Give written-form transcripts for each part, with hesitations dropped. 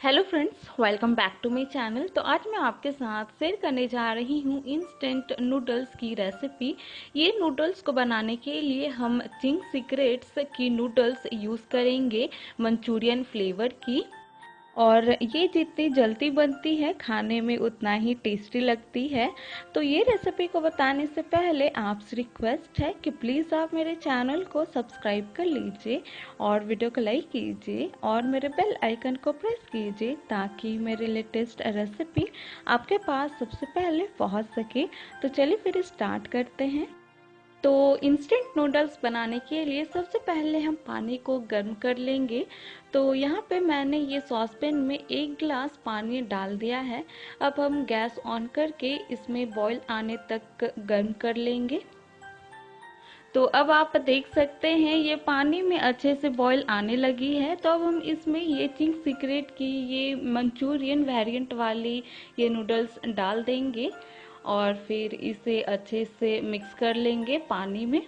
Hello friends, welcome back to my channel. तो आज मैं आपके साथ शेयर करने जा रही हूँ इंस्टेंट नूडल्स की रेसिपी। ये नूडल्स को बनाने के लिए हम चिंग सीक्रेट्स की नूडल्स यूज़ करेंगे, मंचूरियन फ्लेवर की। और ये जितनी जल्दी बनती है खाने में उतना ही टेस्टी लगती है। तो ये रेसिपी को बताने से पहले आपसे रिक्वेस्ट है कि प्लीज़ आप मेरे चैनल को सब्सक्राइब कर लीजिए और वीडियो को लाइक कीजिए और मेरे बेल आइकन को प्रेस कीजिए ताकि मेरे लेटेस्ट रेसिपी आपके पास सबसे पहले पहुंच सके। तो चलिए फिर स्टार्ट करते हैं। तो इंस्टेंट नूडल्स बनाने के लिए सबसे पहले हम पानी को गर्म कर लेंगे। तो यहाँ पे मैंने ये सॉसपैन में 1 गिलास पानी डाल दिया है। अब हम गैस ऑन करके इसमें बॉईल आने तक गर्म कर लेंगे। तो अब आप देख सकते हैं ये पानी में अच्छे से बॉईल आने लगी है। तो अब हम इसमें ये चिंग सीक्रेट की ये मंचूरियन वेरिएंट वाली ये नूडल्स डाल देंगे और फिर इसे अच्छे से मिक्स कर लेंगे पानी में।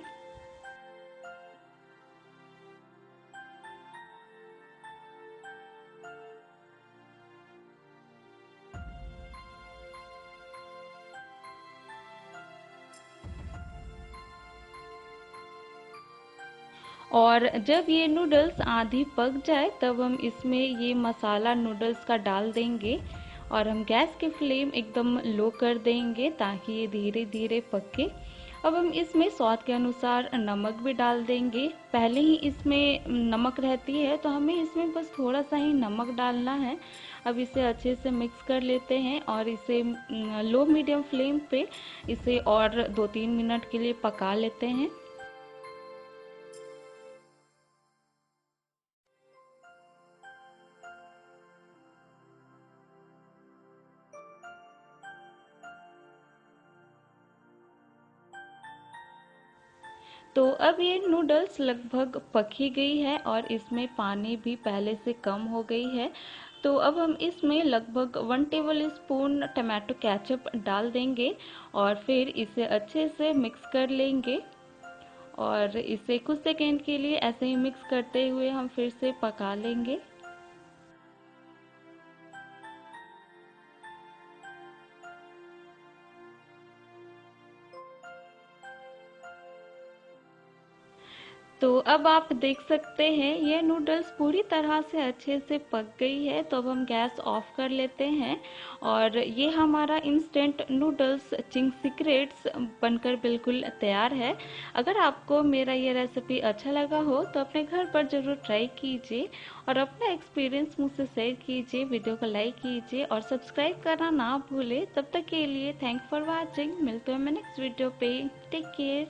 और जब ये नूडल्स आधी पक जाए तब हम इसमें ये मसाला नूडल्स का डाल देंगे और हम गैस की फ्लेम एकदम लो कर देंगे ताकि ये धीरे धीरे पके। अब हम इसमें स्वाद के अनुसार नमक भी डाल देंगे। पहले ही इसमें नमक रहती है तो हमें इसमें बस थोड़ा सा ही नमक डालना है। अब इसे अच्छे से मिक्स कर लेते हैं और इसे लो मीडियम फ्लेम पे इसे और 2-3 मिनट के लिए पका लेते हैं। तो अब ये नूडल्स लगभग पक ही गई है और इसमें पानी भी पहले से कम हो गई है। तो अब हम इसमें लगभग 1 टेबल स्पून टमाटो केचप डाल देंगे और फिर इसे अच्छे से मिक्स कर लेंगे। और इसे कुछ सेकेंड के लिए ऐसे ही मिक्स करते हुए हम फिर से पका लेंगे। तो अब आप देख सकते हैं ये नूडल्स पूरी तरह से अच्छे से पक गई है। तो अब हम गैस ऑफ कर लेते हैं और ये हमारा इंस्टेंट नूडल्स चिंग सीक्रेट्स बनकर बिल्कुल तैयार है। अगर आपको मेरा ये रेसिपी अच्छा लगा हो तो अपने घर पर ज़रूर ट्राई कीजिए और अपना एक्सपीरियंस मुझसे शेयर कीजिए। वीडियो को लाइक कीजिए और सब्सक्राइब करना ना भूलें। तब तक के लिए थैंक्स फॉर वॉचिंग। मिलते हैं मैं नेक्स्ट वीडियो पे। Take care.